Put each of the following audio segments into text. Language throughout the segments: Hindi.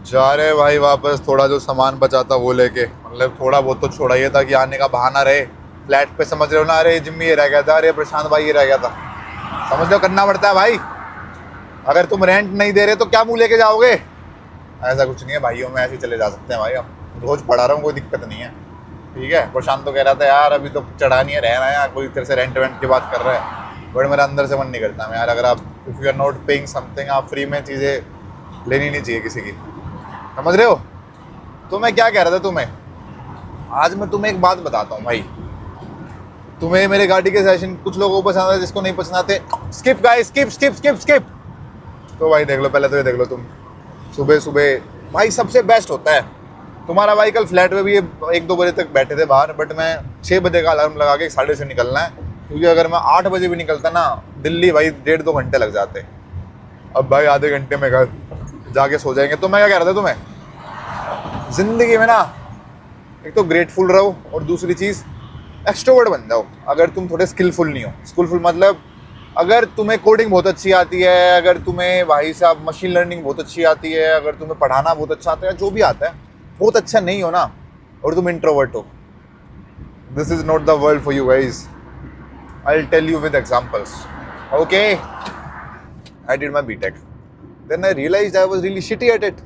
जा रहे भाई वापस, थोड़ा जो सामान बचा था वो लेके। मतलब थोड़ा बहुत तो छोड़ा ही था कि आने का बहाना रहे। फ्लैट पे समझ रहे हो ना, अरे जिम्मी ये रह गया था, अरे प्रशांत भाई ये रह गया था। समझ लो, करना पड़ता है भाई। अगर तुम रेंट नहीं दे रहे तो क्या मुंह लेके जाओगे। ऐसा कुछ नहीं है भाइयों में, ऐसे ही चले जा सकते हैं भाई। हम रोज पढ़ा रहा हूँ, कोई दिक्कत नहीं है। ठीक है, प्रशांत तो कह रहा था यार अभी तो चढ़ा नहीं है, रहना है यार, कोई तरह से रेंट वेंट की बात कर रहा है। बट मेरा अंदर से मन नहीं करता यार, अगर आप if you are not paying something, आप फ्री में चीज़ें लेनी नहीं चाहिए किसी की। समझ रहे हो। तो मैं क्या कह रहा था तुम्हें, आज मैं तुम्हें एक बात बताता हूँ भाई। तुम्हें मेरे गाड़ी के सेशन कुछ लोगों को पसंद है, जिसको नहीं पसंद आते skip guys, skip skip skip skip. तो भाई देख लो, पहले तो ये देख लो तुम, सुबह सुबह भाई सबसे बेस्ट होता है। तुम्हारा भाई कल फ्लैट में भी ये 1-2 बजे तक बैठे थे बाहर, बट मैं 6 बजे का अलार्म लगा के 6:30 निकलना है, क्योंकि अगर मैं 8 बजे भी निकलता ना दिल्ली, भाई 1.5-2 घंटे लग जाते। अब भाई आधे घंटे में घर जाके सो जाएंगे। तो मैं क्या कह रहा था तुम्हें, जिंदगी में ना एक तो ग्रेटफुल रहो, और दूसरी चीज़ एक्सट्रोवर्ट बन जाओ। अगर तुम थोड़े स्किलफुल नहीं हो, स्किलफुल मतलब अगर तुम्हें कोडिंग बहुत अच्छी आती है, अगर तुम्हें भाई साहब मशीन लर्निंग बहुत अच्छी आती है, अगर तुम्हें पढ़ाना बहुत अच्छा आता है, जो भी आता है, बहुत अच्छा नहीं हो ना और तुम इंट्रोवर्ट हो, this is not the world for you guys. I will tell you with examples. Okay, I did my BTech, then I realised I was really shitty at it.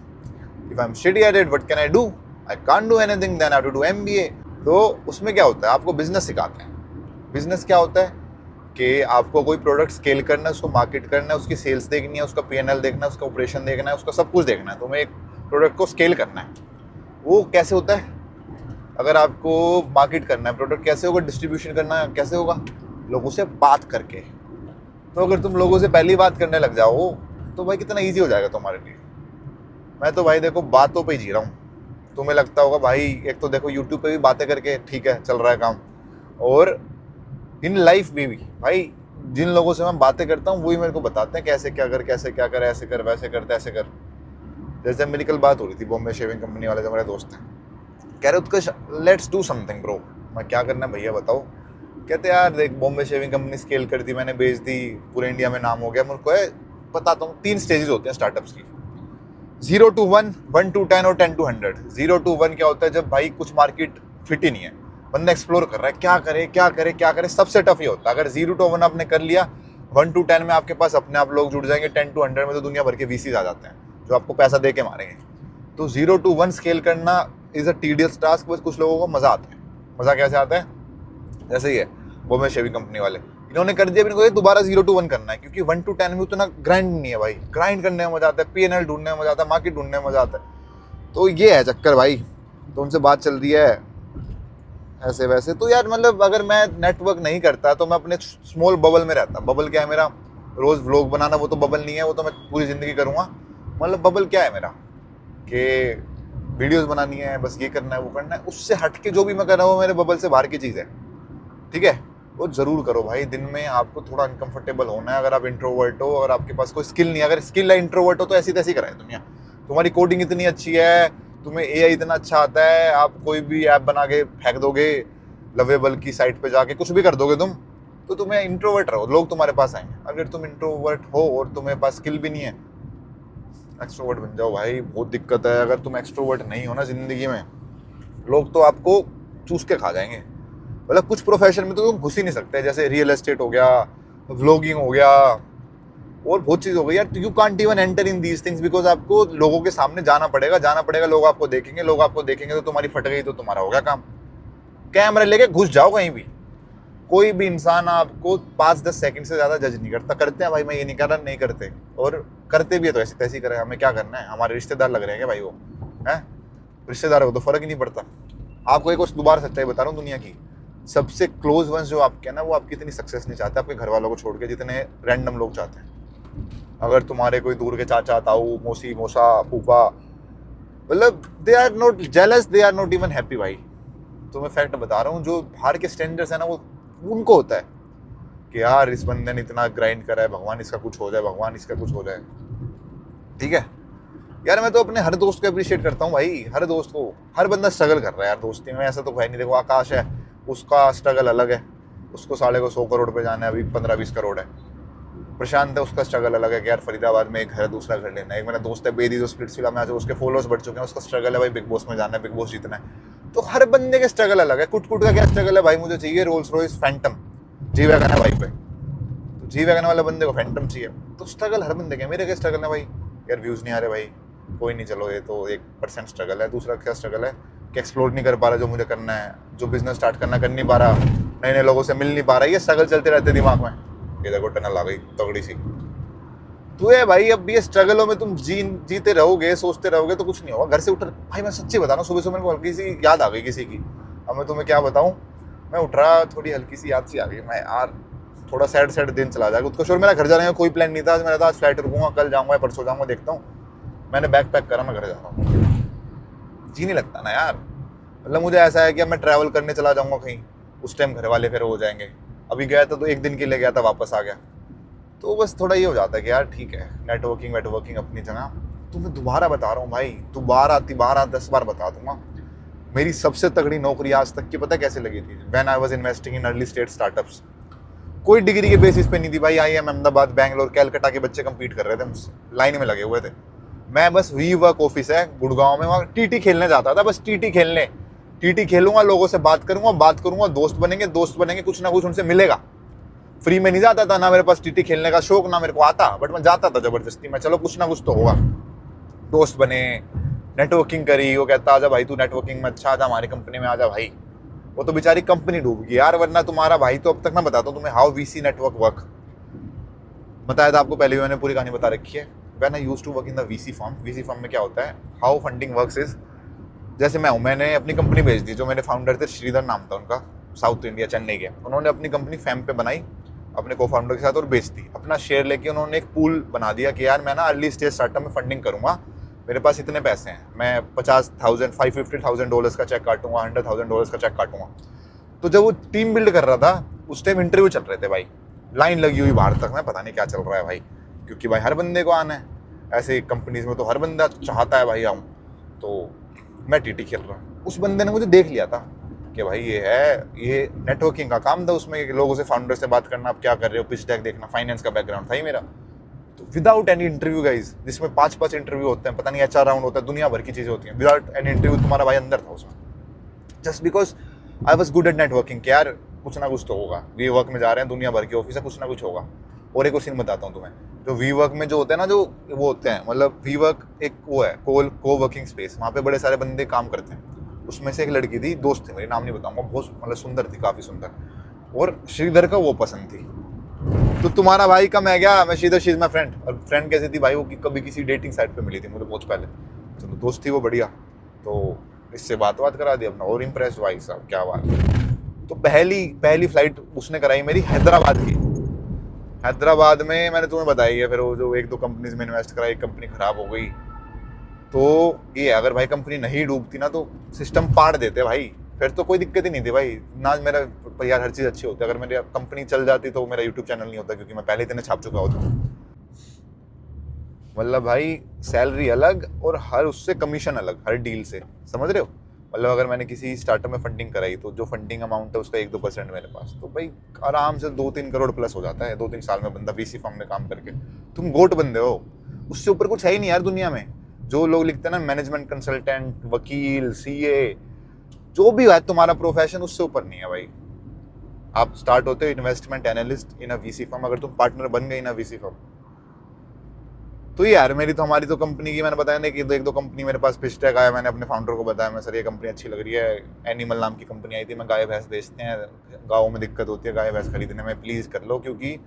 If I am shitty at it, what can I do? I can't do anything, then I have to do MBA. तो उसमें क्या होता है, आपको बिजनेस सिखाते हैं। बिजनेस क्या होता है कि आपको कोई प्रोडक्ट स्केल करना है, उसको मार्केट करना है, उसकी सेल्स देखनी है, उसका पीएनएल देखना है, उसका ऑपरेशन देखना है, उसका सब कुछ देखना है। तुम्हें एक प्रोडक्ट को स्केल करना है। वो कैसे होता है? अगर आपको मार्केट करना है प्रोडक्ट, कैसे होगा? डिस्ट्रीब्यूशन करना है, कैसे होगा? लोगों से बात करके। तो अगर तुम लोगों से पहली बात करने लग जाओ तो भाई कितना ईजी हो जाएगा तुम्हारे लिए। मैं तो भाई देखो बातों पे ही जी रहा हूँ। तुम्हें लगता होगा भाई, एक तो देखो यूट्यूब पे भी बातें करके ठीक है चल रहा है काम, और इन लाइफ में भी भाई जिन लोगों से मैं बातें करता हूँ वही मेरे को बताते हैं कैसे क्या कर, कैसे क्या कर, ऐसे कर, वैसे कर, ऐसे कर। जैसे मेरी कल बात हो रही थी बॉम्बे शेविंग कंपनी वाले जो मेरे दोस्त हैं, कह रहे उत्कर्ष लेट्स डू समथिंग ब्रो। मैं क्या करना है भैया बताओ। कहते यार देख, बॉम्बे शेविंग कंपनी स्केल कर दी मैंने, बेच दी, पूरे इंडिया में नाम हो गया। मेरे को है बताता हूँ, 3 स्टेजेस होते हैं स्टार्टअप्स की, 0 to 1, 1 to 10 और 10 to 100। 0 to 1 क्या होता है? जब भाई कुछ मार्केट फिट ही नहीं है, बंदा एक्सप्लोर कर रहा है, क्या करे क्या करे क्या करे। सबसे टफ ये होता है। अगर 0 to 1 आपने कर लिया, 1 to 10 में आपके पास अपने आप लोग जुड़ जाएंगे, 10 to 100 में तो दुनिया भर के वीसीज आ जाते हैं जो आपको पैसा दे के मारेंगे। तो 0 to 1 स्केल करना इज अ टीडियस टास्क, बस कुछ लोगों को मजा आता है। मजा कैसे आता है? जैसे ही है बॉम्बे शेविंग कंपनी वाले, इन्होंने कर दिया, इनको दोबारा 0 to 1 करना है, क्योंकि 1 to 10 में उतना ग्राइंड नहीं है भाई। ग्राइंड करने में मजा आता है, पीएनएल ढूंढने में मजा आता है, मार्केट ढूंढने में मजा आता है। तो ये है चक्कर भाई। तो उनसे बात चल रही है ऐसे वैसे। तो यार मतलब अगर मैं नेटवर्क नहीं करता तो मैं अपने स्मॉल बबल में रहता। बबल क्या है मेरा? रोज व्लॉग बनाना, वो तो बबल नहीं है, वो तो मैं पूरी जिंदगी करूँगा। मतलब बबल क्या है मेरा कि वीडियोस बनानी है, बस ये करना है वो करना है। उससे हट के जो भी मैं कर रहा हूँ मेरे बबल से बाहर की चीज़ है। ठीक है, वो जरूर करो भाई। दिन में आपको थोड़ा अनकंफर्टेबल होना है। अगर आप इंट्रोवर्ट हो, अगर आपके पास कोई स्किल नहीं है, अगर स्किल है इंट्रोवर्ट हो तो ऐसी तैसी कराए दुनिया। तुम्हारी कोडिंग इतनी अच्छी है, तुम्हें एआई इतना अच्छा आता है, आप कोई भी ऐप बना के फेंक दोगे, लवेबल की साइट पे जाके कुछ भी कर दोगे तुम, तो तुम्हें इंट्रोवर्ट रहो, लोग तुम्हारे पास आएंगे। अगर तुम इंट्रोवर्ट हो और तुम्हें पास स्किल भी नहीं है, एक्सट्रोवर्ट बन जाओ भाई, बहुत दिक्कत है। अगर तुम एक्सट्रोवर्ट नहीं हो ना जिंदगी में, लोग तो आपको चूस के खा जाएंगे। मतलब कुछ प्रोफेशन में तो तुम घुस ही नहीं सकते, जैसे रियल एस्टेट हो गया, व्लॉगिंग हो गया, और बहुत चीज़ हो गई यार। You can't even enter in these things, because आपको लोगों के सामने जाना पड़ेगा। लोग आपको देखेंगे, लोग आपको देखेंगे तो तुम्हारी फट गई तो तुम्हारा हो गया काम। कैमरा लेके घुस जाओ कहीं भी, कोई भी इंसान आपको 5-10 सेकंड से ज़्यादा जज नहीं करता। करते हैं भाई, मैं ये नहीं कर रहा, नहीं करते, और करते भी है तो ऐसी तैसी करें, हमें क्या करना है? हमारे रिश्तेदार लग रहे हैं क्या भाई वो हैं? रिश्तेदारों को तो फर्क ही नहीं पड़ता। आपको एक और दोबारा सच्चाई बता रहा हूँ, दुनिया की सबसे क्लोज वंस जो आपके हैं ना, वो आपकी इतनी सक्सेस नहीं चाहते आपके घर वालों को छोड़ के, जितने रैंडम लोग चाहते हैं। अगर तुम्हारे कोई दूर के चाचा, ताऊ, मौसी, मौसा, फूफा, मतलब they are not jealous, they are not even happy भाई। तो मैं फैक्ट बता रहा हूँ, जो बाहर के स्टैंडर्ड्स है ना, वो उनको होता है कि यार इस बंदे ने इतना ग्राइंड करा है, भगवान इसका कुछ हो जाए, भगवान इसका कुछ हो जाए। ठीक है यार, मैं तो अपने हर दोस्त को अप्रिशिएट करता हूँ भाई। हर दोस्त को, हर बंदा स्ट्रगल कर रहा है यार दोस्ती में, ऐसा तो भाई नहीं। देखो आकाश है, उसका स्ट्रगल अलग है, उसको 150 करोड़ पे जाना है, अभी 15-20 करोड़ है। प्रशांत है, उसका स्ट्रगल अलग है कि यार फरीदाबाद में एक घर है, दूसरा घर लेना है। एक मेरा दोस्त है बेदी, जो स्प्लिट्सविला में आज उसके फॉलोअर्स बढ़ चुके हैं, उसका स्ट्रगल है भाई बिग बॉस में जाना है, बिग बॉस जीतना है। तो हर बंदे के स्ट्रगल अलग है। कुट कुट का क्या स्ट्रगल है भाई, मुझे चाहिए Rolls Royce Phantom, G wagon है भाई पे, तो जी वैगन वाले बंदे को फैंटम चाहिए। तो स्ट्रगल हर बंदे के। मेरे क्या स्ट्रगल है भाई, यार व्यूज़ नहीं आ रहे भाई, कोई नहीं, चलो ये तो 1% स्ट्रगल है। दूसरा क्या स्ट्रगल है कि एक्सप्लोर नहीं कर पा रहा जो मुझे करना है, जो बिजनेस स्टार्ट करना कर नहीं पा रहा, नए नए लोगों से मिल नहीं पा रहा। ये स्ट्रगल चलते रहते दिमाग में। ये देखो टनल आ गई तगड़ी सी। तो है भाई, अब ये स्ट्रगलों में तुम जीते रहोगे, सोचते रहोगे तो कुछ नहीं होगा। घर से उठ भाई, मैं सच्ची बता रहा हूँ, सुबह सुबह मेरे को हल्की सी याद आ गई किसी की। अब मैं तुम्हें क्या बताऊँ, मैं उठ रहा, थोड़ी हल्की सी याद सी आ गई। मैं यार थोड़ा सैड दिन चला जाएगा। उत्कर्ष और मेरा घर जाने का कोई प्लान नहीं था। आज मेरा था आज फ्लाइट रुकूंगा, कल जाऊँगा, परसों जाऊँगा, देखता हूँ। मैंने बैग पैक करा, मैं घर जा रहा हूँ। जी नहीं लगता ना यार। मतलब मुझे ऐसा है कि अब मैं ट्रैवल करने चला जाऊँगा कहीं, उस टाइम घर वाले फिर हो जाएंगे। अभी गया था तो 1 दिन के लिए गया था, वापस आ गया। तो बस थोड़ा ये हो जाता है कि यार ठीक है, नेटवर्किंग अपनी जगह। तो मैं दोबारा बता रहा हूँ भाई, दोबारा 10 बार बता दूंगा। मेरी सबसे तगड़ी नौकरी आज तक की पता कैसे लगी थी? When I was investing in early stage startups. कोई डिग्री के बेसिस पे नहीं थी भाई। IIM अहमदाबाद, बैंगलोर, कैलकाटा के बच्चे कंपीट कर रहे थे मुझसे, लाइन में लगे हुए थे। मैं बस वी वर्क ऑफिस है गुड़गांव में, वहाँ TT खेलने जाता था, बस TT खेलने। TT खेलूंगा, लोगों से बात करूंगा, दोस्त बनेंगे, कुछ ना कुछ उनसे मिलेगा। फ्री में नहीं जाता था, ना मेरे पास TT खेलने का शौक, ना मेरे को आता, बट मैं जाता था जबरदस्ती में। चलो कुछ ना कुछ तो होगा। दोस्त बने, नेटवर्किंग करी। वो कहता आजा भाई तू नेटवर्किंग में अच्छा, आजा हमारी कंपनी में आजा भाई। वो तो बेचारी कंपनी डूब गई यार, वरना तुम्हारा भाई तो अब तक मैं बताता हूँ तुम्हें हाउ VC नेटवर्क वर्क। बताया था आपको पहले भी, मैंने पूरी कहानी बता रखी है। When I used to work in the VC firm में क्या होता है, हाउ फंडिंग वर्क्स इज, जैसे मैं हूँ, मैंने अपनी कंपनी भेज दी। जो मेरे फाउंडर थे, श्रीधर नाम था उनका, साउथ इंडिया, चेन्नई के। उन्होंने अपनी कंपनी फैम पे बनाई अपने को फाउंडर के साथ और बेच दी। अपना शेयर लेके उन्होंने एक पूल बना दिया कि यार मैं ना अर्ली स्टेज स्टार्टअप में फंडिंग करूंगा, मेरे पास इतने पैसे हैं, मैं $50,000 का चेक काटूंगा, $100,000 का चेक काटूंगा। तो जब वो टीम बिल्ड कर रहा था, उस टाइम इंटरव्यू चल रहे थे भाई, लाइन लगी हुई बाहर तक। मैं पता नहीं क्या चल रहा है भाई, क्योंकि भाई हर बंदे को आना है ऐसे कंपनीज में, तो हर बंदा चाहता है भाई आऊँ। तो मैं TT खेल रहा हूँ, उस बंदे ने मुझे देख लिया था कि भाई ये नेटवर्किंग का काम था उसमें, लोगों से, फाउंडर से बात करना, आप क्या कर रहे हो, पिच डेक देखना, फाइनेंस का बैकग्राउंड था ही मेरा। तो विदाउट एनी इंटरव्यू गाइज, जिसमें 5 इंटरव्यू होते हैं, पता नहीं HR राउंड होता है, दुनिया भर की चीज़ें होती हैं, विदाउट एनी इंटरव्यू तुम्हारा भाई अंदर था उसमें। Just because I was good at networking, यार कुछ ना कुछ तो होगा। वी वर्क में जा रहे हैं, दुनिया भर की ऑफिस है, कुछ ना कुछ होगा। और एक और सीन बताता हूँ तुम्हें, जो वी वर्क में जो होते हैं ना, जो वो होते हैं, मतलब वी वर्क एक वो है को वर्किंग स्पेस, वहाँ पे बड़े सारे बंदे काम करते हैं। उसमें से एक लड़की थी, दोस्त थी मेरी, नाम नहीं बताऊंगा, बहुत मतलब सुंदर थी, काफ़ी सुंदर। और श्रीधर का वो पसंद थी। तो तुम्हारा भाई का मैं गया, मैं Shridhar, she is my friend. और फ्रेंड कैसी थी भाई, वो कभी किसी डेटिंग साइट पे मिली थी मुझे बहुत पहले। चलो दोस्त थी वो, बढ़िया। तो इससे बात करा दी अपना, और इम्प्रेस भाई साहब, क्या बात। तो पहली फ्लाइट उसने कराई मेरी हैदराबाद की। हैदराबाद में मैंने तुम्हें बताई है, फिर वो जो 1-2 कंपनीज में इन्वेस्ट कराई, कंपनी खराब हो गई। तो ये अगर भाई कंपनी नहीं डूबती ना, तो सिस्टम पाड़ देते भाई, फिर तो कोई दिक्कत ही नहीं थी भाई ना। मेरा यार हर चीज़ अच्छी होती, अगर मेरी कंपनी चल जाती तो मेरा यूट्यूब चैनल नहीं होता, क्योंकि मैं पहले इतने छाप चुका होता। मतलब भाई सैलरी अलग और हर उससे कमीशन अलग, हर डील से, समझ रहे हो? मतलब अगर मैंने किसी स्टार्टअप में फंडिंग कराई, तो जो फंडिंग अमाउंट है उसका 1-2% मेरे पास, तो भाई आराम से 2-3 करोड़ प्लस हो जाता है 2-3 साल में बंदा VC फर्म में काम करके। तुम गोट बंदे हो, उससे ऊपर कुछ है ही नहीं यार दुनिया में। जो लोग लिखते हैं ना, मैनेजमेंट कंसल्टेंट, वकील, CA, जो भी है तुम्हारा प्रोफेशन, उससे ऊपर नहीं है भाई। आप स्टार्ट होते हो इन्वेस्टमेंट एनालिस्ट इन अ VC फर्म, अगर तुम पार्टनर बन गए ना VC फर्म। तो यार मेरी तो, हमारी तो कंपनी की मैंने बताया ना कि 1-2 कंपनी मेरे पास पिच डेक आया, मैंने अपने फाउंडर को बताया, मैं सर ये कंपनी अच्छी लग रही है। एनिमल नाम की कंपनी आई थी, मैं गाय भैंस बेचते हैं, गाँव में दिक्कत होती है गाय भैंस खरीदने में, प्लीज़ कर लो। क्योंकि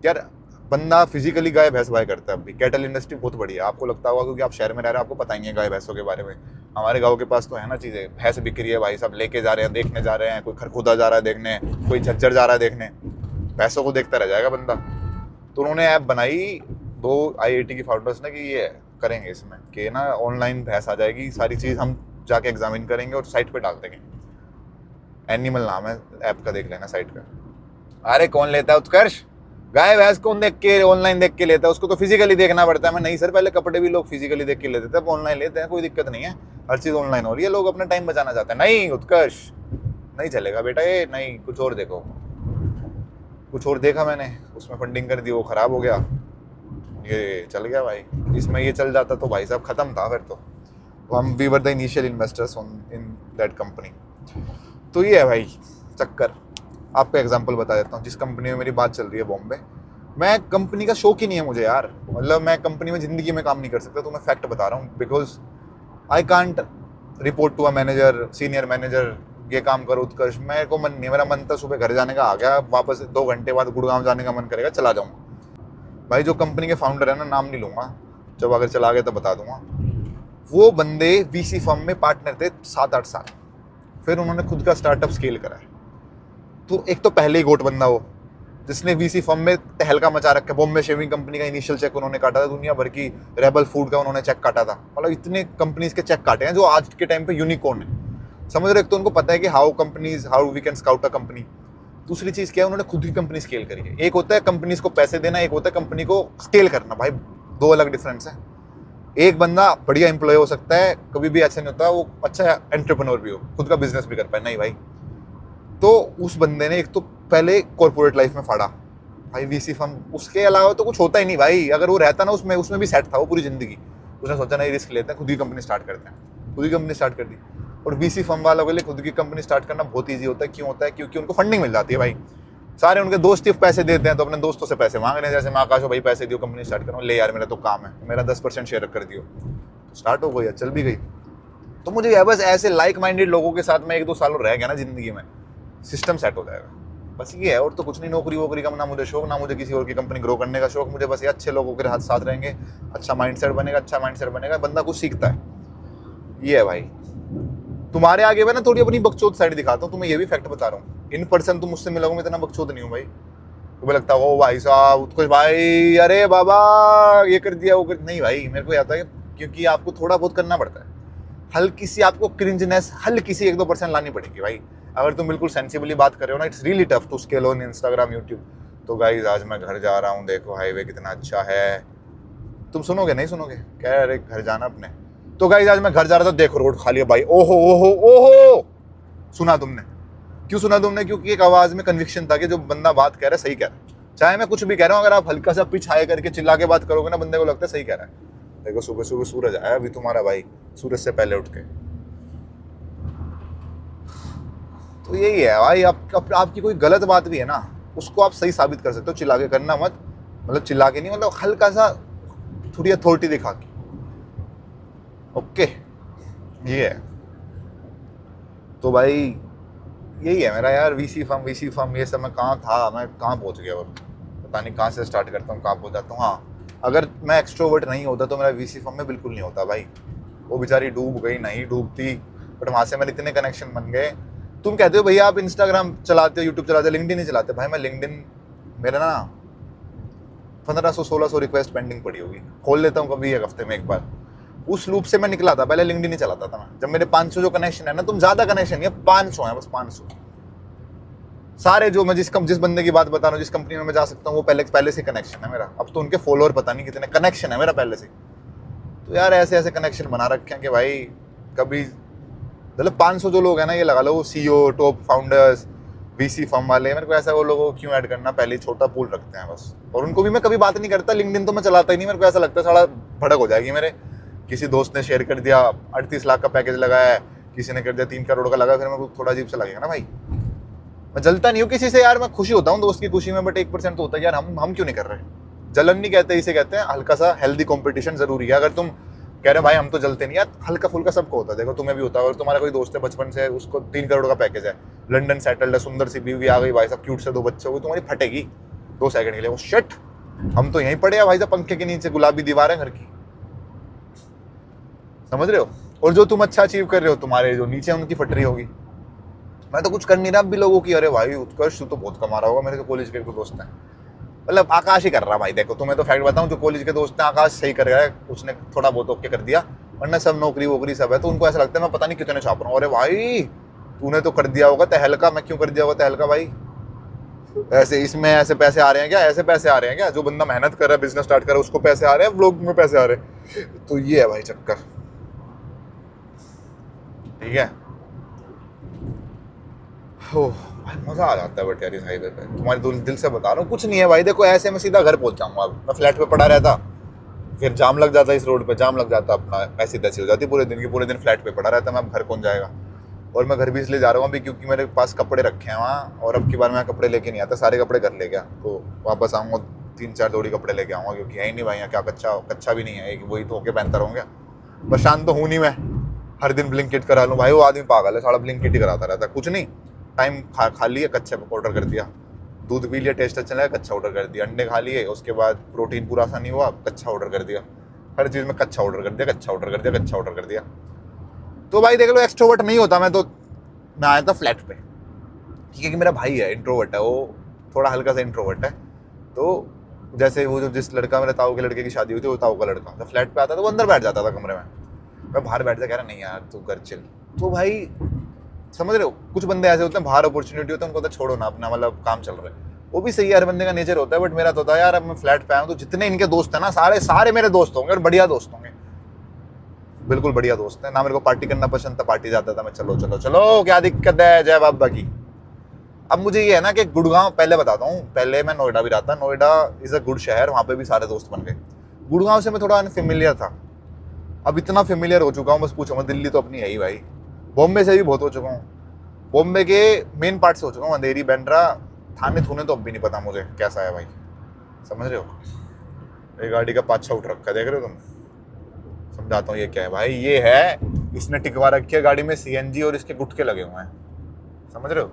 यार बंदा फिजिकली गाय भैंस बाय करता है। अभी कैटल इंडस्ट्री बहुत बढ़िया, आपको लगता होगा क्योंकि आप शहर में रह रहे हो, आपको पता ही है गाय भैंसों के बारे में। हमारे गाँव के पास तो है ना चीज़ें, भैंस बिक रही है भाई, सब लेके जा रहे हैं, देखने जा रहे हैं, कोई खरखुदा जा रहा है देखने, कोई झज्जर जा रहा है देखने, भैंसों को देखता रह जाएगा बंदा। तो उन्होंने ऐप बनाई 2 IIT की फाउंडर्स ने कि ये करेंगे इसमें कि ना ऑनलाइन भैंस आ जाएगी, सारी चीज़ हम जाके एग्जामिन करेंगे और साइट पे डाल देंगे। एनिमल नाम है ऐप का, देख लेना साइट का। अरे कौन लेता है उत्कर्ष, गाय भैंस कौन देख के ऑनलाइन देख के लेता है? उसको तो फिजिकली देखना पड़ता है। मैं नहीं सर, पहले कपड़े भी लोग फिजिकली देख के लेते थे, अब ऑनलाइन लेते हैं, कोई दिक्कत नहीं है, हर चीज़ ऑनलाइन हो रही है, लोग अपना टाइम बचाना चाहते हैं। नहीं उत्कर्ष, नहीं चलेगा बेटा ये, नहीं, कुछ और देखो। कुछ और देखा मैंने, उसमें फंडिंग कर दी, वो ख़राब हो गया, ये चल गया भाई। इसमें ये चल जाता तो भाई साहब ख़त्म था फिर तो। हम we were the initial investors in that company. तो ये है भाई चक्कर। आपको एग्जांपल बता देता हूँ, जिस कंपनी में मेरी बात चल रही है बॉम्बे, मैं कंपनी का शौक ही नहीं है मुझे यार, मतलब मैं कंपनी में ज़िंदगी में काम नहीं कर सकता, तो मैं फैक्ट बता रहा हूँ। Because I can't report to a manager, senior manager, ये काम करो उत्कर्ष, मेरे को मन नहीं, मेरा मन था सुबह घर जाने का, आ गया वापस 2 घंटे बाद गुड़गांव जाने का मन करेगा, चला जाऊँगा। भाई जो कंपनी के फाउंडर है ना, नाम नहीं लूँगा, जब अगर चला गया तो बता दूंगा, वो बंदे वीसी फर्म में पार्टनर थे 7-8 साल, फिर उन्होंने खुद का स्टार्टअप स्केल करा है। तो एक तो पहले ही गोट बंदा हो जिसने वीसी फर्म में तहलका मचा रखा है। बॉम्बे शेविंग कंपनी का इनिशियल चेक उन्होंने काटा था, दुनिया भर की रेबल फूड का उन्होंने चेक काटा था, मतलब इतने कंपनीज के चेक काटे हैं जो आज के टाइम पे यूनिकॉर्न है, समझ रहे हो। एक तो उनको पता है कि how we can scout a company. दूसरी चीज़ क्या है, उन्होंने खुद की कंपनी स्केल करी है। एक होता है कंपनीज को पैसे देना, एक होता है कंपनी को स्केल करना, भाई 2 अलग डिफरेंस है। एक बंदा बढ़िया एम्प्लॉय हो सकता है, कभी भी ऐसा नहीं होता वो अच्छा एंटरप्रेन्योर भी हो, खुद का बिजनेस भी कर पाए, नहीं भाई। तो उस बंदे ने एक तो पहले कॉर्पोरेट लाइफ में फाड़ा भाई वीसी फर्म, उसके अलावा तो कुछ होता ही नहीं भाई। अगर वो रहता ना उसमें भी सेट था वो पूरी जिंदगी। उसने सोचा नहीं, रिस्क लेते हैं, खुद की कंपनी स्टार्ट करते हैं, खुद की कंपनी स्टार्ट कर दी। और वीसी फर्म वालों के लिए खुद की कंपनी स्टार्ट करना बहुत ईजी होता है। क्यों होता है? क्योंकि उनको फंडिंग मिल जाती है भाई। सारे उनके दोस्त ही पैसे देते हैं, तो अपने दोस्तों से पैसे मांग रहे हैं, जैसे मैं आकाश हो भाई पैसे दियो कंपनी स्टार्ट करूँ, ले यार मेरा तो काम है, मेरा 10% शेयर कर दियो, स्टार्ट हो गई, चल भी गई। तो मुझे यार बस ऐसे लाइक माइंडेड लोगों के साथ में 1-2 साल रह गया ना जिंदगी में, सिस्टम सेट हो जाएगा, बस ये है। और तो कुछ नहीं, नौकरी वोकरी का ना मुझे शौक, ना मुझे किसी और की कंपनी ग्रो करने का शौक। मुझे बस ये अच्छे लोगों के साथ रहेंगे, अच्छा माइंडसेट बनेगा, अच्छा माइंडसेट बनेगा, बंदा कुछ सीखता है। ये है भाई। तुम्हारे आगे मैं ना थोड़ी अपनी बकचोद साइड दिखाता हूँ, तुम्हें ये भी फैक्ट बता रहा हूँ। इन पर्सन तुम मुझसे मिलोगे, मैं इतना बकचोद नहीं हूँ भाई। तुम्हें लगता है ओ भाई साहब उत्कृष्ट भाई, अरे बाबा ये कर दिया वो कर, नहीं भाई। मेरे को आता है क्योंकि आपको थोड़ा बहुत करना पड़ता है, हल्की सी आपको क्रिंजनेस, हल्की सी 1-2% लानी पड़ेगी भाई। अगर तुम बिल्कुल सेंसिबली बात कर रहे हो ना, it's really tough to scale on Instagram, YouTube. तो गाइज आज मैं घर जा रहा हूँ, देखो हाईवे कितना अच्छा है। तुम सुनोगे नहीं सुनोगे? कह रहे घर जाना अपने। तो गाइज आज मैं घर जा रहा था, देखो रोड खाली है भाई, ओहो ओहो ओहो। सुना तुमने? क्यों सुना तुमने? क्योंकि एक आवाज में कन्विक्शन था कि जो बंदा बात कह रहा है सही कह रहा है। चाहे मैं कुछ भी कह रहा हूँ, अगर आप हल्का सा पिच हाई करके चिल्ला के बात करोगे ना, बंदे को लगता है सही कह रहा है। देखो सुबह सुबह सूरज आया अभी तुम्हारा भाई, सूरज से पहले उठ के। तो यही है भाई, आपकी कोई गलत बात भी है ना, उसको आप सही साबित कर सकते हो, चिल्ला के करना मत, मतलब चिल्ला के नहीं, मतलब हल्का सा थोड़ी अथॉरिटी दिखा के। ओके ये है। तो भाई यही है मेरा यार, वीसी फर्म ये सब। मैं कहाँ था, मैं कहाँ पहुँच गया, और पता नहीं कहाँ से स्टार्ट करता हूँ, कहाँ पहुँच जाता हूँ। हाँ, अगर मैं एक्सट्रोवर्ट नहीं होता तो मेरा वीसी फर्म में बिल्कुल नहीं होता भाई। वो बेचारी डूब गई, नहीं डूबती, बट वहाँ से मेरे इतने कनेक्शन बन गए। तुम कहते हो भैया आप इंस्टाग्राम चलाते हो, यूट्यूब चलाते हो, लिंक्डइन नहीं चलाते। भाई मैं लिंक्डइन, मेरा ना 1500-1600 रिक्वेस्ट पेंडिंग पड़ी होगी, खोल लेता हूँ कभी एक हफ्ते में एक बार। उस लूप से मैं निकला था, पहले लिंक्डइन नहीं चलाता था मैं। जब मेरे 500 जो कनेक्शन है ना, तुम ज्यादा कनेक्शन नहीं है, 500 है बस, 500 सारे। जो मैं जिस बंदे की बात बता रहा हूँ, जिस कंपनी में मैं जा सकता हूँ, वो पहले से कनेक्शन है मेरा। अब तो उनके फॉलोअर पता नहीं कितने, कनेक्शन है मेरा पहले से। तो यार ऐसे ऐसे कनेक्शन बना रखे हैं कि भाई कभी, मतलब 500 जो लोग हैं ना, ये लगा लो CEO, top founders, VC firm वाले, मेरे को ऐसा वो लोगों को क्यों ऐड करना, पहले ही छोटा पूल रखते हैं बस। और उनको भी मैं कभी बात नहीं करता। लिंक्डइन तो मैं चलाता ही नहीं, मेरे को ऐसा लगता है साला भड़क हो जाएगी मेरे। किसी दोस्त ने शेयर कर दिया, 38 लाख का पैकेज लगाया है, किसी ने कर दिया 3 करोड़ का लगा, फिर मेरे को थोड़ा अजीब सा लगेगा ना भाई। मैं जलता नहीं हूँ किसी से यार, मैं खुशी होता हूँ दोस्त की खुशी में, बट 1% तो होता है यार, हम क्यों नहीं कर रहे। जलन नहीं कहते, इसे कहते हैं हल्का सा हेल्दी कॉम्पिटिशन जरूरी है। अगर तुम कह रहे हो भाई हम तो जलते नहीं यार, हल्का फुल्का सबको होता है। देखो तुम्हें भी होता है, और तुम्हारा कोई दोस्त है बचपन से, उसको 3 करोड़ का पैकेज है, लंदन सेटल्ड है, सुंदर सी बीवी आ गई भाई साहब, क्यूट से 2 बच्चे हो गए, तुम्हारी फटेगी 2 सेकंड के लिए। वो शिट, हम तो यहीं पड़े हैं भाई साहब पंखे के नीचे, गुलाबी दीवार है घर की, समझ रहे हो। और जो तुम अच्छा अचीव कर रहे हो, तुम्हारे जो नीचे उनकी फट रही होगी। मैं तो कुछ कर नहीं रहा भी लोगों की, अरे भाई उत्कर्ष तू तो बहुत कमा रहा होगा। मेरे तो कॉलेज के दोस्त हैं, मतलब आकाश ही कर रहा भाई। देखो तुम्हें तो फैक्ट बताऊं, जो कॉलेज के दोस्त हैं, आकाश सही कर रहा है, उसने थोड़ा बहुत ओके कर दिया, वरना सब नौकरी वोकरी सब है। तो उनको ऐसा लगता है मैं पता नहीं कितने छाप रहा हूँ। अरे भाई तूने तो कर दिया होगा तहलका, मैं क्यों कर दिया होगा तहलका भाई। ऐसे इसमें ऐसे पैसे आ रहे हैं क्या, ऐसे पैसे आ रहे हैं क्या? जो बंदा मेहनत कर रहा है, बिजनेस स्टार्ट कर रहा है, उसको पैसे आ रहे हैं, व्लॉग में पैसे आ रहे हैं। तो ये है भाई चक्कर, ठीक है। हो भाई मजा आ जाता है बट यार इस हाईवे पे, तुम्हारे दिल से बता रहा हूँ, कुछ नहीं है भाई। देखो ऐसे मैं सीधा घर पहुंच जाऊंगा, अब मैं फ्लैट पे पड़ा रहता, फिर जाम लग जाता, इस रोड पे जाम लग जाता, अपना ऐसी तैसी हो जाती पूरे दिन की, पूरे दिन फ्लैट पे पड़ा रहता मैं। अब घर कौन जाएगा। और मैं घर भी इसलिए जा रहा हूँ अभी क्योंकि मेरे पास कपड़े रखे हैं वहाँ, और अब की बार मैं कपड़े लेके नहीं आता, सारे कपड़े घर ले गया, तो वापस आऊँगा 3-4 जोड़ी कपड़े लेके आऊँगा, क्योंकि है ही नहीं भाई यहाँ, क्या कच्चा कच्चा भी नहीं है, एक वही धो के पहनता रहूँगा। बस शांत तो हूँ नहीं मैं, हर दिन ब्लिंकिट करा लूँ भाई, वो आदमी पागल है सारा, ब्लिंकिट ही कराता रहता है, कुछ नहीं, टाइम खा लिया कच्चे ऑर्डर कर दिया, दूध पी लिया टेस्ट अच्छा लगा कच्चा ऑर्डर कर दिया, अंडे खा लिए, उसके बाद प्रोटीन पूरा सा नहीं हुआ कच्चा ऑर्डर कर दिया, हर चीज़ में कच्चा ऑर्डर कर दिया, कच्चा ऑर्डर कर दिया, कच्चा ऑर्डर कर दिया। तो भाई देख लो एक्सट्रोवर्ट नहीं होता मैं, तो मैं आया था फ्लैट पे, ठीक है कि मेरा भाई है इंट्रोवर्ट है, वो थोड़ा हल्का सा इंट्रोवर्ट है, तो जैसे वो जो जिस लड़का मेरे ताऊ के लड़के की शादी हुई थी, वो ताऊ का लड़का जब फ्लैट पे आता था वो अंदर बैठ जाता था कमरे में, मैं बाहर बैठ जा, कह रहा नहीं यार तू घर चिल। तो भाई समझ रहे हो, कुछ बंदे ऐसे होते हैं बाहर अपॉर्चुनिटी होता है उनको तो छोड़ो ना, अपना मतलब काम चल रहा है, वो भी सही है, हर बंदे का नेचर होता है, बट मेरा तो होता है यार, अब मैं फ्लैट पे आया हूँ तो जितने इनके दोस्त हैं ना, सारे सारे मेरे दोस्त होंगे और बढ़िया दोस्त होंगे, बिल्कुल बढ़िया दोस्त है ना। मेरे को पार्टी करना पसंद था, पार्टी जाता था मैं, चलो चलो चलो क्या दिक्कत है, जय बाबा की। अब मुझे ये है ना कि गुड़गांव, पहले बताता हूँ, पहले मैं नोएडा भी रहा था, नोएडा इज अ गुड शहर, वहाँ पे भी सारे दोस्त बन गए। गुड़गांव से मैं थोड़ा अनफेमिलियर था, अब इतना फेमिलियर हो चुका हूँ बस पूछो मत, दिल्ली तो अपनी है ही भाई, बॉम्बे से भी बहुत हो चुका हूँ, बॉम्बे के मेन पार्ट से हो चुका हूँ, अंधेरी बैंड्रा थाने थूने तो अब भी नहीं पता मुझे कैसा है भाई, समझ रहे हो। ये गाड़ी का पाछा उठ रखा है, देख रहे हो तुम, समझाता हूँ ये क्या है भाई, ये है इसने टिकवा रखी है गाड़ी में सीएनजी और इसके गुटके लगे हुए हैं, समझ रहे हो,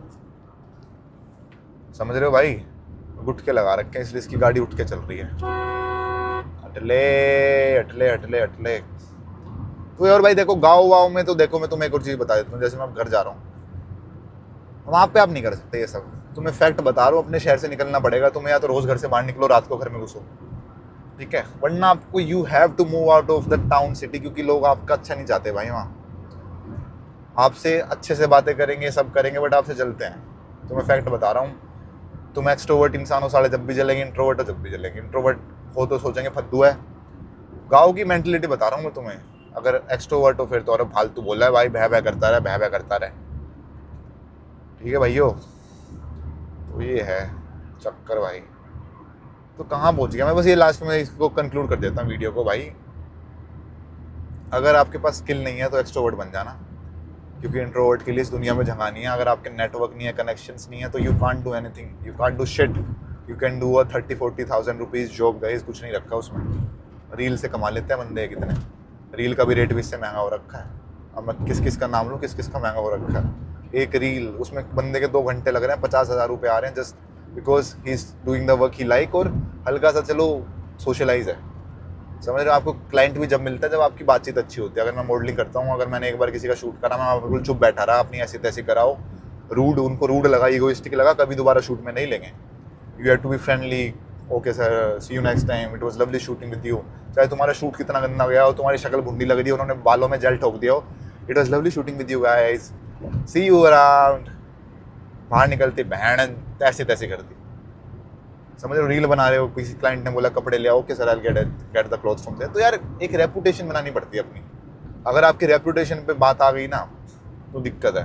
समझ रहे हो भाई, गुटके लगा रखे हैं इसलिए इसकी गाड़ी उठ के चल रही है। अटले अटले अटले अटले। तो और भाई देखो गाँव वाँव में तो देखो, मैं तुम्हें एक और चीज़ बता देता हूँ, जैसे मैं अब घर जा रहा हूँ, वहाँ पे आप नहीं कर सकते ये सब, तुम्हें फैक्ट बता रहा हूँ, अपने शहर से निकलना पड़ेगा तुम्हें, या तो रोज़ घर से बाहर निकलो, रात को घर में घुसो, ठीक है, वरना आपको you have to move out of the town city, क्योंकि लोग आपका अच्छा नहीं चाहते भाई वहाँ, आपसे अच्छे से बातें करेंगे सब करेंगे बट आपसे चलते हैं। तो मैं फैक्ट बता रहा हूँ, तुम एक्सट्रोवर्ट इंसान हो साले जब भी चलेंगे, इंट्रोवर्ट हो जब भी चलेंगे, इंट्रोवर्ट हो तो सोचेंगे फद्दू है। गाँव की मेंटलिटी बता रहा हूँ मैं तुम्हें, अगर एक्सट्रोवर्ट हो फिर तो अरे फालतू बोल रहा है भाई, भय भय करता रहे, भय भय करता रहे, ठीक है भाइयों। तो ये है चक्कर भाई। तो कहाँ पहुँच गया मैं, बस ये लास्ट में इसको कंक्लूड कर देता हूँ वीडियो को भाई, अगर आपके पास स्किल नहीं है तो एक्सट्रोवर्ट बन जाना, क्योंकि इंट्रोवर्ट के लिए इस दुनिया में जगह नहीं है। अगर आपके नेटवर्क नहीं है, कनेक्शंस नहीं है, तो you can't do anything, you can't do shit. You can do a 30-40,000 rupees job, guys कुछ नहीं रखा उसमें, रील से कमा लेते हैं बंदे कितने, रील का भी रेट भी इससे महंगा हो रखा है। अब मैं किस किस का नाम लूँ, किस किस का महंगा हो रखा है। एक रील उसमें बंदे के 2 घंटे लग रहे हैं, 50,000 रुपये आ रहे हैं, just because he is doing the work he like, और हल्का सा चलो सोशलाइज है, समझ रहे हो। आपको क्लाइंट भी जब मिलता है जब आपकी बातचीत अच्छी होती है। अगर मैं मॉडलिंग करता हूँ, अगर मैंने एक बार किसी का शूट करा, मैं बिल्कुल चुप बैठा रहा, अपनी ऐसी तैसी कराओ, रूड उनको रूड लगा, ईगोइस्टिक लगा, कभी दोबारा शूट में नहीं लेंगे। You have to be friendly, okay sir see you next time, it was lovely shooting with you. चाहे तुम्हारा शूट कितना गंदा गया हो, तुम्हारी शक्ल भुंडी लग रही है, उन्होंने बालों में जेल ठोक दिया हो, it was lovely shooting with you guys, see you around. बाहर निकलती बहन तैसे तैसे कर दी, समझ लो। रील बना रहे हो, किसी क्लाइंट ने बोला कपड़े ले आओ, okay sir I will get the clothes from there. तो यार एक रेपुटेशन बनानी पड़ती है अपनी, अगर आपकी रेपुटेशन पे बात आ गई ना तो दिक्कत है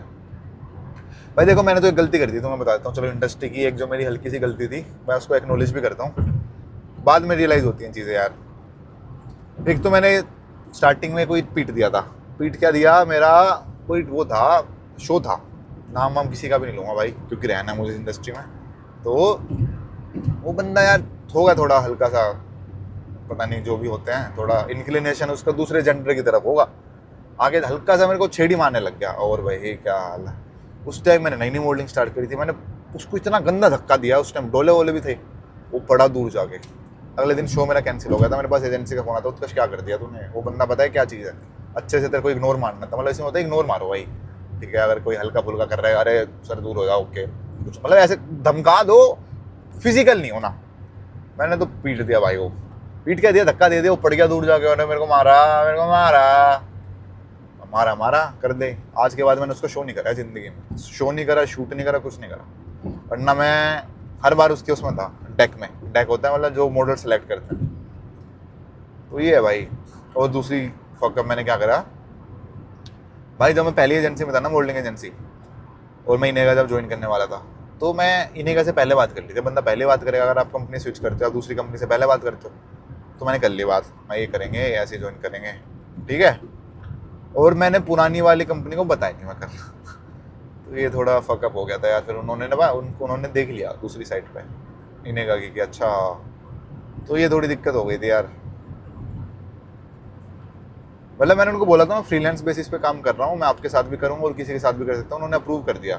भाई। देखो मैंने तो एक गलती कर दी, तो मैं बताता हूँ, चलो इंडस्ट्री की एक जो मेरी हल्की सी गलती थी, मैं उसको एक्नॉलेज भी करता हूँ, बाद में रियलाइज़ होती हैं चीज़ें यार। एक तो मैंने स्टार्टिंग में कोई पीट दिया था, पीट क्या दिया, मेरा कोई वो था, शो था, नाम वाम किसी का भी नहीं लूँगा भाई, क्योंकि रहना है मुझे इंडस्ट्री में। तो वो बंदा यार होगा थोड़ा हल्का सा, पता नहीं जो भी होते हैं, थोड़ा इंक्लिनेशन उसका दूसरे जेंडर की तरफ होगा, आगे हल्का सा मेरे को छेड़ी मारने लग गया। और भाई क्या हाल है, उस टाइम मैंने नई नई मॉडलिंग स्टार्ट करी थी, मैंने उसको इतना गंदा धक्का दिया, उस टाइम डोले वोले भी थे, वो पड़ा दूर जाके। अगले दिन शो मेरा कैंसिल हो गया था, मेरे पास एजेंसी का फोन आता, उत्कर्ष क्या कर दिया तूने, वो बंदा पता है क्या चीज़ है, अच्छे से तेरे को इग्नोर मारना था, मतलब इसमें होता है इग्नोर मारो भाई, ठीक है। अगर कोई हल्का फुल्का कर रहा है, अरे सर दूर हो जाओ, ओके, कुछ मतलब ऐसे धमका दो, फिजिकल नहीं होना। मैंने तो पीट दिया भाई, वो पीट क्या दिया, धक्का दे दिया, वो पड़ गया दूर जाके, उन्होंने मेरे को मारा, मेरे को मारा मारा मारा कर दे। आज के बाद मैंने उसका शो नहीं करा जिंदगी में, शो नहीं करा, शूट नहीं करा, कुछ नहीं करा, वरना मैं हर बार उसके उसमें था, डेक में, डेक होता है मतलब जो मॉडल सेलेक्ट करते हैं। तो ये है भाई। और दूसरी फॉकअप मैंने क्या करा भाई, जब मैं पहली एजेंसी में था ना, मॉडलिंग एजेंसी, और महीने का जब ज्वाइन करने वाला था, तो मैं इनेगा से पहले बात कर ली थी। बंदा पहले बात करेगा, अगर आप कंपनी स्विच करते हो, आप दूसरी कंपनी से पहले बात करते हो, तो मैंने कर ली बात, मैं ये करेंगे, ऐसे ज्वाइन करेंगे, ठीक है। और मैंने पुरानी वाली कंपनी को बताया नहीं मैं कर तो ये थोड़ा फकअप हो गया था यार। फिर उन्होंने देख लिया दूसरी साइड पे इनेगा की कि अच्छा, तो ये थोड़ी दिक्कत हो गई थी यार। मतलब मैंने उनको बोला था मैं फ्रीलांस बेसिस पे काम कर रहा हूँ, मैं आपके साथ भी करूँगा और किसी के साथ भी कर सकता हूँ, उन्होंने अप्रूव कर दिया।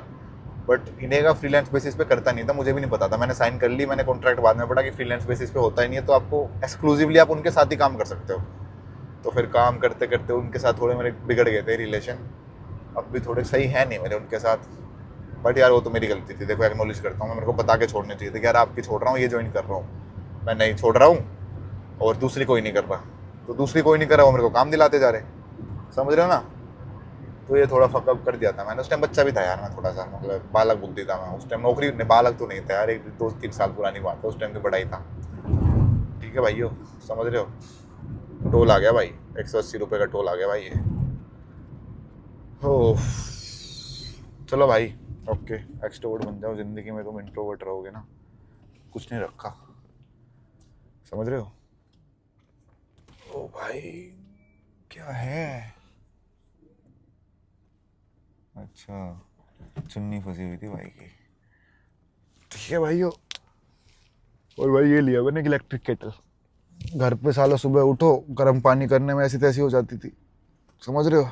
बट इनेगा फ्रीलांस बेसिस पे करता नहीं था, मुझे भी नहीं पता था, मैंने साइन कर ली, मैंने कॉन्ट्रैक्ट बाद में पढ़ा कि फ्रीलांस बेसिस पे होता ही नहीं है, तो आपको एक्सक्लूसिवली आप उनके साथ ही काम कर सकते हो। तो फिर काम करते करते उनके साथ थोड़े मेरे बिगड़ गए थे रिलेशन, अब भी थोड़े सही है नहीं मेरे उनके साथ। बट यार वो तो मेरी गलती थी, देखो एक्नॉलेज करता हूँ मैं, मेरे को बता के छोड़नी चाहिए थी कि यार आपकी छोड़ रहा हूँ, ये ज्वाइन कर रहा हूँ, मैं नहीं छोड़ रहा हूँ और दूसरी कोई नहीं कर रहा, तो दूसरी कोई नहीं कर रहा, वो मेरे को काम दिलाते जा रहे, समझ रहे हो ना। तो ये थोड़ा फकअप कर दिया था मैंने। उस टाइम बच्चा भी था यार मैं, थोड़ा सा मतलब बालक बुद्धि था मैं उस टाइम, नौकरी बालक तो नहीं था यार, 1-2-3 साल पुरानी बात है, उस टाइम की बड़ा ही था, ठीक है भाइयों, समझ रहे हो। टोल आ गया भाई, 180 रुपये का टोल आ गया भाई ये। हो चलो भाई, ओके, एक्सट्रोवर्ट बन जाओ जिंदगी में, तुम इंट्रोवर्ट रहोगे ना, कुछ नहीं रखा, समझ रहे हो। ओ भाई क्या है, अच्छा चुन्नी फंसी हुई थी भाई की, ठीक है भाइयों। और भाई ये लिया मैंने इलेक्ट्रिक केटल, घर पे साला सुबह उठो गर्म पानी करने में ऐसी तैसी हो जाती थी, समझ रहे हो।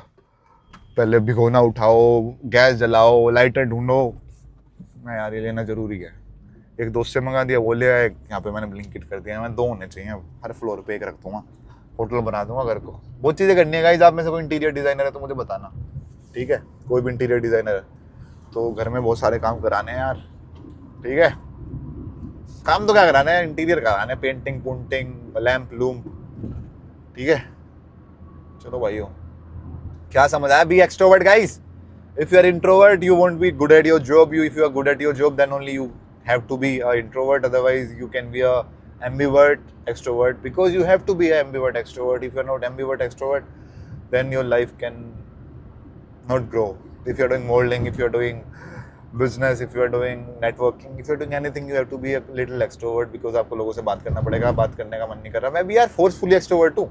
पहले भिगोना उठाओ, गैस जलाओ, लाइटर ढूंढो, मैं यार ये लेना जरूरी है। एक दोस्त से मंगा दिया, वो ले आया, यहाँ पे मैंने ब्लिंकिट कर दिया, मैं 2 होने चाहिए, हर फ्लोर पे एक रख दूंगा, होटल बना दूंगा घर को। बहुत चीज़ें करनी है गाइस, आप में से कोई इंटीरियर डिज़ाइनर है तो मुझे बताना, ठीक है, कोई भी इंटीरियर डिज़ाइनर है तो घर में बहुत सारे काम कराने हैं यार, ठीक है। काम तो क्या कराना है, इंटीरियर कराना है, पेंटिंग पुंटिंग, लैम्प लूम्प, ठीक है। चलो भाइयों, क्या समझ आया, be extrovert guys. If you are introvert, you won't be good at your job. If you are good at your job, then only you have to be an introvert. Otherwise, you can be a ambivert extrovert, because you have to be an ambivert extrovert. If you are not ambivert extrovert, then your life can not grow. If you are doing modeling, if you are doing business, if you are doing networking, if you are doing anything, you have to be a little extrovert, because आपको लोगों से बात करना पड़ेगा, बात करने का मन नहीं कर रहा। मैं भी यार फोर्सफुली एक्सट्रोवर्ट हूँ,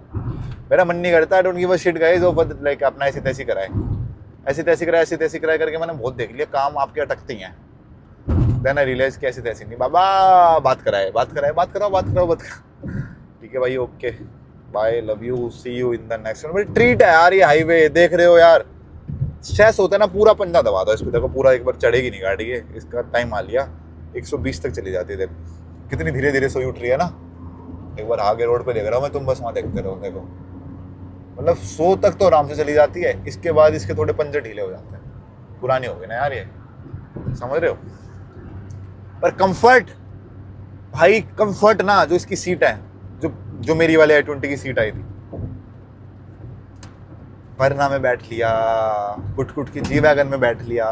मेरा मन नहीं करता, I don't give a shit guys, और लाइक अपना ऐसी तैसी कराए, ऐसी तैसी कराए करके मैंने बहुत देख लिया, काम आपके अटकते हैं। देन आई रियलाइज कि ऐसी तैसी नहीं बाबा, बात कराओ, ठीक है भाई, okay bye, love you, see you in the next one. बड़ी ट्रीट है यार ये हाईवे, देख रहे हो यार, स्ट्रेस होता है ना, पूरा पंजा दबा दो इस पे, देखो पूरा एक बार चढ़ेगी नहीं गाड़ी है, इसका टाइम आ लिया 120 तक चली जाती है, देखो कितनी धीरे धीरे सोई उठ रही है ना। एक बार आगे रोड पे देख रहा हूँ मैं, तुम बस वहाँ देखते रहो, देखो मतलब 100 तक तो आराम से चली जाती है, इसके बाद इसके थोड़े पंजे ढीले हो जाते हैं, पुरानी हो गई ना यार ये, समझ रहे हो। पर कंफर्ट भाई, कंफर्ट ना, जो इसकी सीट है, जो मेरी वाले i20 की सीट आई थी, वरना में बैठ लिया, कुट की जी वैगन में बैठ लिया,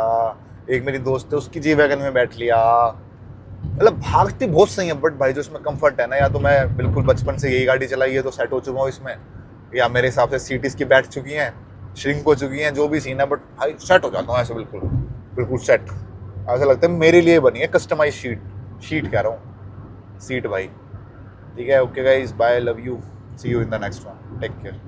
एक मेरी दोस्त है उसकी जी वैगन में बैठ लिया, मतलब भागती बहुत सही है, बट भाई जो इसमें कंफर्ट है ना, या तो मैं बिल्कुल बचपन से यही गाड़ी चलाई है तो सेट हो चुका हूँ इसमें, या मेरे हिसाब से सीट इसकी बैठ चुकी हैं, श्रिंक हो चुकी हैं, जो भी सीन है, बट भाई सेट हो जाता हूँ ऐसे, बिल्कुल सेट, ऐसा लगता है मेरे लिए बनी है, कस्टमाइज शीट कह रहा हूँ, सीट भाई, ठीक है। Okay guys, bye, love you, see you in the next one, take care.